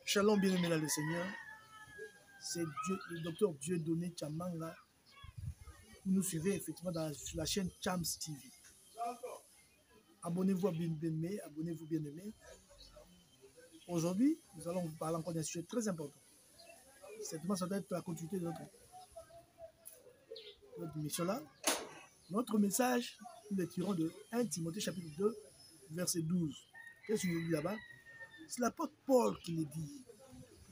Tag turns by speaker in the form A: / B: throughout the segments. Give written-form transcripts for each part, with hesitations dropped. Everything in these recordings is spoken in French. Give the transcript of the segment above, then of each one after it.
A: Shalom, bien-aimé dans le Seigneur. C'est le docteur Dieudonné Tchamanga. Vous nous suivez effectivement sur la chaîne Chams TV. Abonnez-vous bien-aimé, abonnez-vous bien-aimé. Aujourd'hui, nous allons vous parler encore d'un sujet très important. Certainement, ça doit être la continuité de notre mission-là. Notre message, nous le tirons de 1 Timothée chapitre 2, verset 12. Qu'est-ce que je dis là-bas? C'est l'apôtre Paul qui le dit.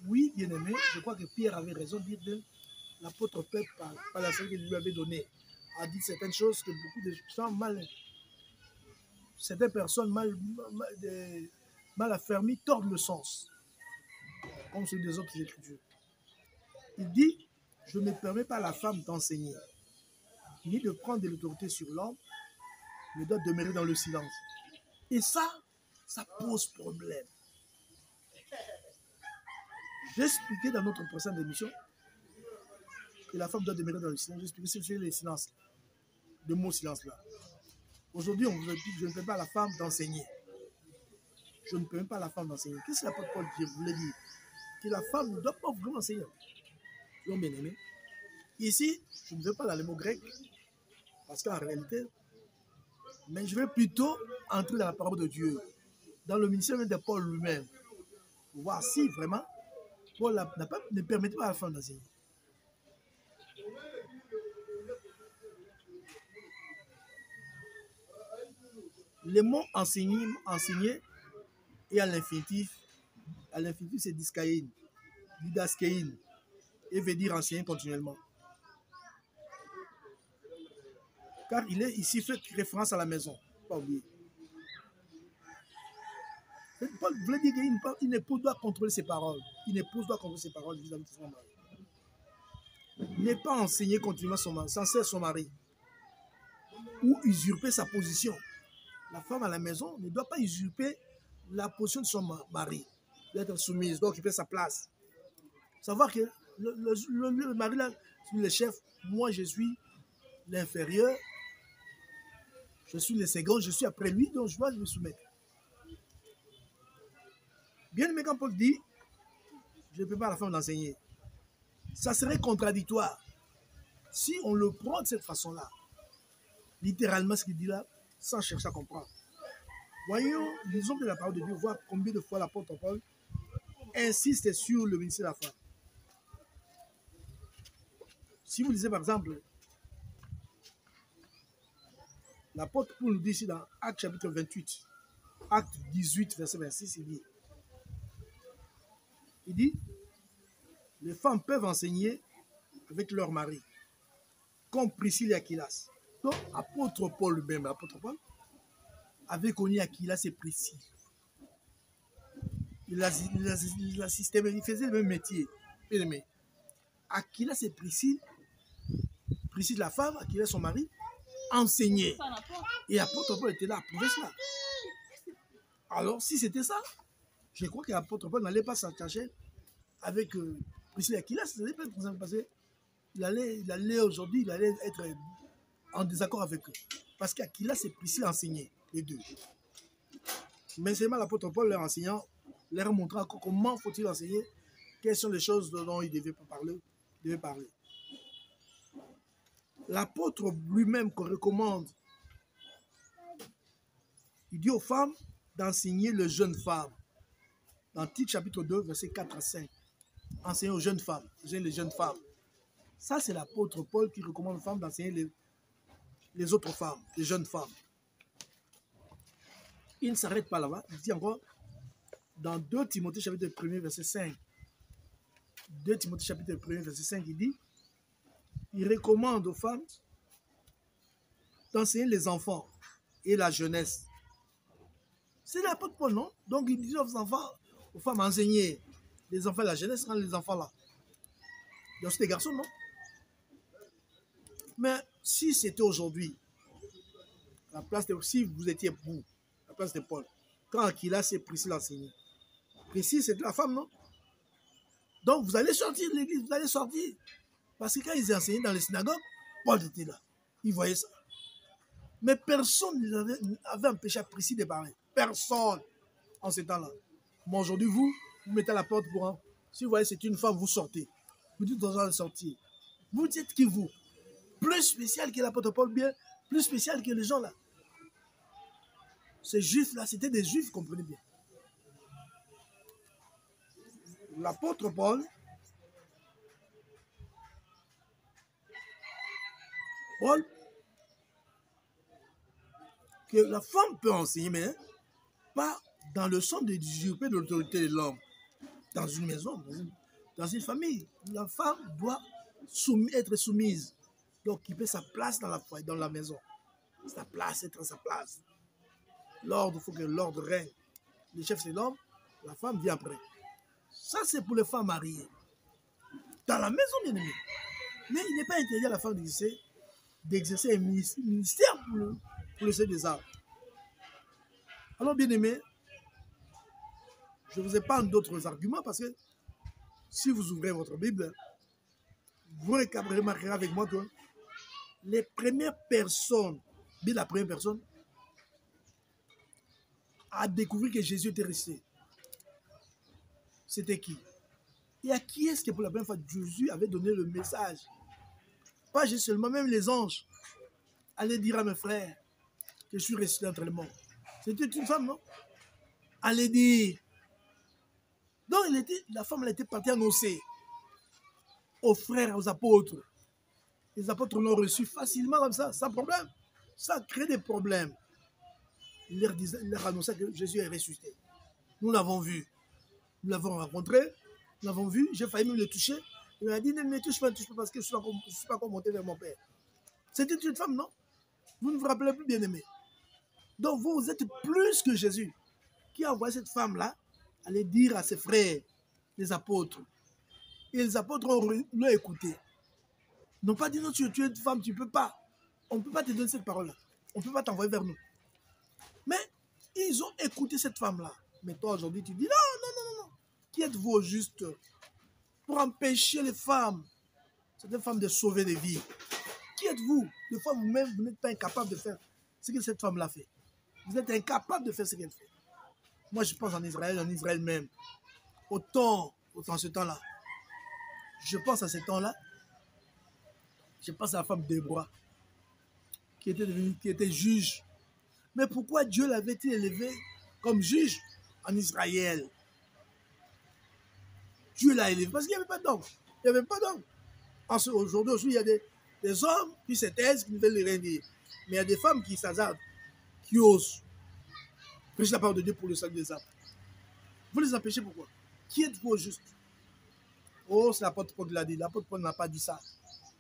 A: Oui, bien-aimé, je crois que Pierre avait raison de dire que l'apôtre Paul, par la seule qu'il lui avait donnée, a dit certaines choses que beaucoup de gens certaines personnes mal affermies tordent le sens, comme celui des autres écritures. Il dit, je ne permets pas à la femme d'enseigner, ni de prendre de l'autorité sur l'homme, mais doit demeurer dans le silence. Et ça pose problème. J'ai expliqué dans notre précédente émission que la femme doit demeurer dans le silence. J'ai expliqué c'est le silence, le mot silence là. Aujourd'hui, on vous dit que je ne permets pas à la femme d'enseigner. Je ne permets pas à la femme d'enseigner. Qu'est-ce que l'apôtre Paul voulait dire? Que la femme ne doit pas vraiment enseigner. Donc, bien aimé, ici, je ne veux pas dans le mot grec, parce qu'en réalité, mais je vais plutôt entrer dans la parole de Dieu, dans le ministère de Paul lui-même, pour voir si vraiment Paul ne permettait pas à la femme d'enseigner. Le mot enseigner est à l'infinitif. À l'infinitif, c'est diskaïn, didaskein, et veut dire enseigner continuellement. Car il est ici fait référence à la maison, pas oublier. Paul voulait dire qu'une épouse doit contrôler ses paroles. Une épouse doit contrôler ses paroles vis-à-vis de son mari. Ne pas enseigner continuellement sans cesse son mari ou usurper sa position. La femme à la maison ne doit pas usurper la position de son mari. Elle doit être soumise, doit occuper sa place. Savoir que le mari, là, c'est le chef. Moi, je suis l'inférieur. Je suis le second. Je suis après lui, donc je dois me soumettre. Bien aimé, quand Paul dit, je ne peux pas à la femme d'enseigner, ça serait contradictoire. Si on le prend de cette façon-là, littéralement ce qu'il dit là, sans chercher à comprendre. Voyons, lisons de la parole de Dieu, voir combien de fois l'apôtre Paul insiste sur le ministère de la femme. Si vous lisez par exemple, l'apôtre Paul nous dit ici dans Actes chapitre 28, Acte 18, verset 26, il dit, les femmes peuvent enseigner avec leur mari, comme Priscille et Aquilas. Donc, apôtre Paul lui-même, l'apôtre Paul, avait connu Aquilas et Priscille. Il faisait le même métier. Bien aimé. Aquilas et Priscille, Priscille la femme, Aquilas son mari, enseignaient. Et l'apôtre Paul était là à prouver cela. Alors, si c'était ça, je crois que l'apôtre Paul n'allait pas s'attacher avec Priscille et Aquilas. Ça n'allait pas être parce qu'il allait aujourd'hui, il allait être en désaccord avec eux. Parce qu'Aquilas et Priscille enseignaient, les deux. Mais seulement l'apôtre Paul, leur enseignant, leur montrant comment faut-il enseigner, quelles sont les choses dont il devait parler. L'apôtre lui-même qu'on recommande, il dit aux femmes d'enseigner les jeunes femmes. Dans Tite chapitre 2, versets 4 à 5. Enseigner aux jeunes femmes, les jeunes femmes. Ça, c'est l'apôtre Paul qui recommande aux femmes d'enseigner les autres femmes, les jeunes femmes. Il ne s'arrête pas là-bas, il dit encore, dans 2 Timothée chapitre 1, verset 5, 2 Timothée chapitre 1, verset 5, il dit, il recommande aux femmes d'enseigner les enfants et la jeunesse. C'est l'apôtre Paul, non? Donc il dit aux enfants, aux femmes enseigner les enfants et la jeunesse, les enfants là. Donc c'est des garçons, non? Mais si c'était aujourd'hui, si vous étiez vous, la place de Paul, quand Aquilas et Priscille enseignaient, Priscille c'était la femme, non? Donc vous allez sortir de l'église, vous allez sortir. Parce que quand ils enseignaient dans les synagogues, Paul était là. Il voyait ça. Mais personne n'avait empêché à Priscille de parler. Personne en ce temps-là. Mais aujourd'hui, vous, vous mettez à la porte pour un... Si vous voyez c'est une femme, vous sortez. Vous dites aux gens de sortir. Vous dites qui vous? Plus spécial que l'apôtre Paul, bien plus spécial que les gens là. Ces juifs-là, c'était des juifs, comprenez bien. L'apôtre Paul, que la femme peut enseigner, mais pas dans le sens de usurper l'autorité de l'homme. Dans une maison, dans une famille, la femme doit être soumise, donc occuper sa place dans la maison. Sa place, être à sa place. L'ordre, il faut que l'ordre règne. Le chef, c'est l'homme, la femme vient après. Ça, c'est pour les femmes mariées. Dans la maison, bien aimé. Mais il n'est pas interdit à la femme d'exercer un ministère pour le Seigneur des arts. Alors, bien aimé, je vous épargne d'autres arguments parce que si vous ouvrez votre Bible, vous remarquerez avec moi que les premières personnes, bien la première personne, a découvert que Jésus était resté. C'était qui? Et à qui est-ce que pour la première fois Jésus avait donné le message? Pas Jésus seulement, même les anges allaient dire à mes frères que je suis resté entre les morts. C'était une femme, non? Allait dire. Donc la femme elle était partie annoncer aux frères, aux apôtres. Les apôtres l'ont reçu facilement comme ça, sans problème. Ça crée des problèmes. Il leur annonçait que Jésus est ressuscité. Nous l'avons vu. Nous l'avons rencontré. Nous l'avons vu. J'ai failli même le toucher. Il m'a dit, ne me touche pas parce que je ne suis pas encore monté vers mon père. C'était une femme, non? Vous ne vous rappelez plus, bien aimé. Donc vous êtes plus que Jésus qui a envoyé cette femme-là aller dire à ses frères, les apôtres. Et les apôtres l'ont écouté. Ils n'ont pas dit non, tu es une femme, tu ne peux pas. On ne peut pas te donner cette parole-là. On ne peut pas t'envoyer vers nous. Mais ils ont écouté cette femme-là. Mais toi, aujourd'hui, tu dis non, non, non, non. Qui êtes-vous au juste pour empêcher les femmes, cette femme, de sauver des vies? Qui êtes-vous? Des fois, vous-même, vous n'êtes pas incapable de faire ce que cette femme-là fait. Vous êtes incapable de faire ce qu'elle fait. Moi, je pense en Israël même. Autant ce temps-là. Je pense à ce temps-là. Je pense à la femme Déborah, qui était juge. Mais pourquoi Dieu l'avait-il élevée comme juge en Israël? Dieu l'a élevée parce qu'il n'y avait pas d'homme. Il n'y avait pas d'homme. Aujourd'hui aussi, il y a des hommes qui se taisent, qui ne veulent rien dire. Mais il y a des femmes qui s'hasardent, qui osent prêcher la parole de Dieu pour le salut des âmes. Vous les empêchez pourquoi? Qui êtes-vous au juste? Oh, c'est l'apôtre Paul qui l'a dit. L'apôtre Paul n'a pas dit ça.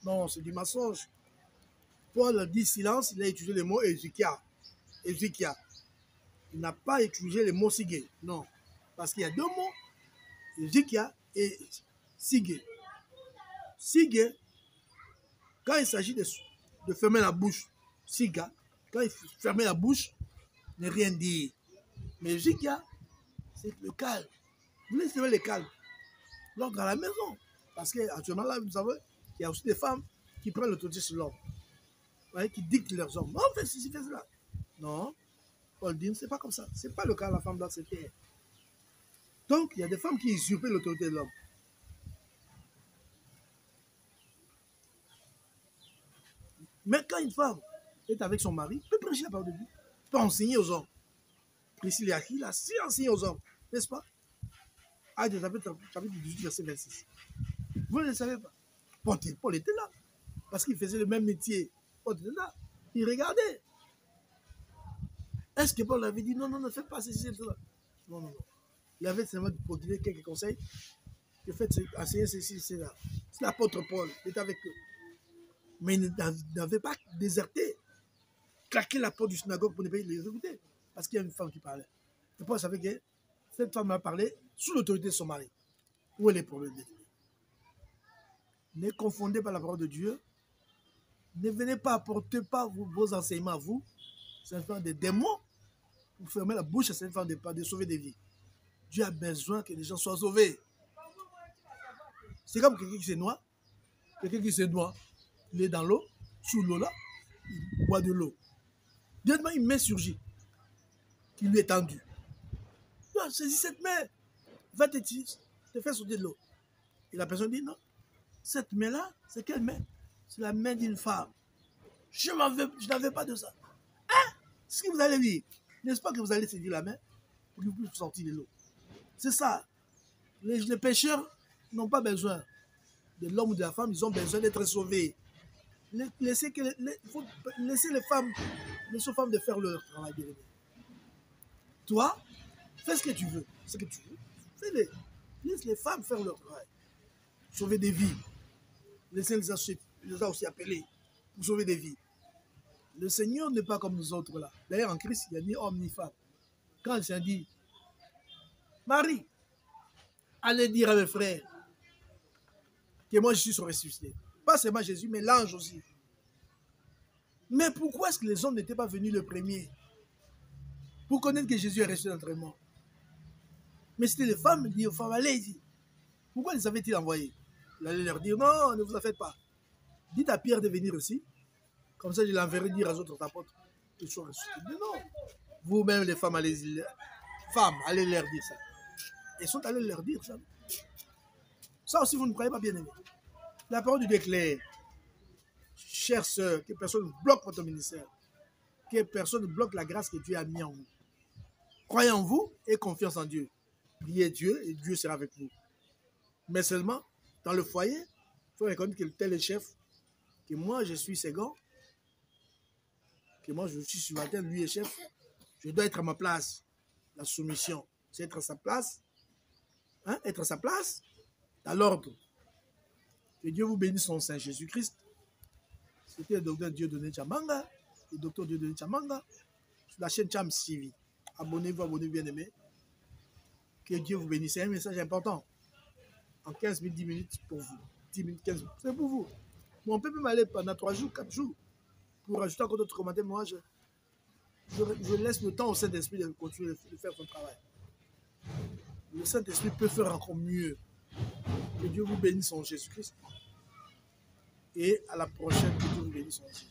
A: Non, c'est du mensonge. Paul a dit silence, il a utilisé le mot Ézéchias. Il n'a pas utilisé le mot Sigé. Non. Parce qu'il y a deux mots, Ézéchias et Sigé. Sigé, quand il s'agit de fermer la bouche, Siga, quand il ferme la bouche, ne rien dire. Mais Ézéchias, c'est le calme. Vous laissez le calme. Donc, dans la maison. Parce qu'actuellement, là, vous savez, il y a aussi des femmes qui prennent l'autorité sur l'homme. Qui dictent leurs hommes. Non, fais ceci, fais cela. Non. Paul dit, c'est pas comme ça. C'est pas le cas de la femme dans cette terre. Donc, il y a des femmes qui usurpent l'autorité de l'homme. Mais quand une femme est avec son mari, peut prêcher la parole de Dieu, peut enseigner aux hommes. Priscille et Aquile, il a si enseigné aux hommes, n'est-ce pas? Actes chapitre 18, verset 26. Vous ne le savez pas. Paul était là, parce qu'il faisait le même métier. Paul était là, il regardait. Est-ce que Paul avait dit non, non, ne faites pas ceci, cela? Non, non, non. Il avait seulement donné quelques conseils. Le fait d'enseigner ceci, cela. C'est l'apôtre Paul, il était avec eux. Mais il n'avait pas déserté, claqué la porte du synagogue pour ne pas les écouter. Parce qu'il y a une femme qui parlait. Et Paul savait que cette femme a parlé sous l'autorité de son mari. Où est le problème? Ne confondez pas la parole de Dieu. Ne venez pas apporter pas vos enseignements à vous. C'est une femme des démons. Vous fermez la bouche à cette femme de sauver des vies. Dieu a besoin que les gens soient sauvés. C'est comme quelqu'un qui se noie. Quelqu'un qui se noie. Il est dans l'eau, sous l'eau là, il boit de l'eau. Directement, une main surgit, qui lui est tendue. Saisis cette main. va te faire sauter de l'eau. Et la personne dit, non, cette main-là, c'est quelle main? C'est la main d'une femme. Je n'avais pas de ça. Hein? Ce que vous allez dire, n'est-ce pas que vous allez saisir la main pour que vous puissiez sortir de l'eau? C'est ça. Les pécheurs n'ont pas besoin de l'homme ou de la femme, ils ont besoin d'être sauvés. Laissez les femmes de faire leur travail. Toi, fais ce que tu veux. Fais-les. Laisse les femmes faire leur travail. Sauver des vies. Laissez les a aussi appelés pour sauver des vies. Le Seigneur n'est pas comme nous autres là. D'ailleurs, en Christ, il n'y a ni homme ni femme. Quand le Seigneur dit, Marie, allez dire à mes frères que moi je suis ressuscité. Pas seulement Jésus, mais l'ange aussi. Mais pourquoi est-ce que les hommes n'étaient pas venus le premier pour connaître que Jésus est ressuscité d'entre les morts? Mais c'était les femmes, dit aux femmes, allez-y. Pourquoi les avait-il envoyés? Il allait leur dire, non, ne vous en faites pas. Dites à Pierre de venir aussi. Comme ça, je l'enverrai dire aux autres apôtres qu'ils sont ressuscités. Mais non. Vous-même, les femmes, allez leur dire ça. Ils sont allés leur dire ça. Ça aussi, vous ne croyez pas, bien aimé. La parole de Dieu est claire. Chère sœur, que personne ne bloque votre ministère. Que personne ne bloque la grâce que Dieu a mis en vous. Croyez en vous et confiance en Dieu. Priez Dieu et Dieu sera avec vous. Mais seulement, dans le foyer, il faut reconnaître que tel est le chef, que moi je suis second, que moi je suis subalterne, lui est chef. Je dois être à ma place. La soumission, c'est être à sa place. Hein? Être à sa place, dans l'ordre. Que Dieu vous bénisse son Saint Jésus-Christ. C'était le docteur Dieudonné Tchamanga, le docteur Dieudonné Tchamanga, sur la chaîne Cham TV. Abonnez-vous, bien aimés. Que Dieu vous bénisse. C'est un message important. En 15 minutes, 10 minutes pour vous. 10 minutes, 15 minutes. C'est pour vous. Mais on peut même aller pendant 3 jours, 4 jours. Pour ajouter encore d'autres commentaires. Moi, je laisse le temps au Saint-Esprit de continuer de faire son travail. Le Saint-Esprit peut faire encore mieux. Que Dieu vous bénisse en Jésus-Christ. Et à la prochaine, que Dieu vous bénisse en Jésus.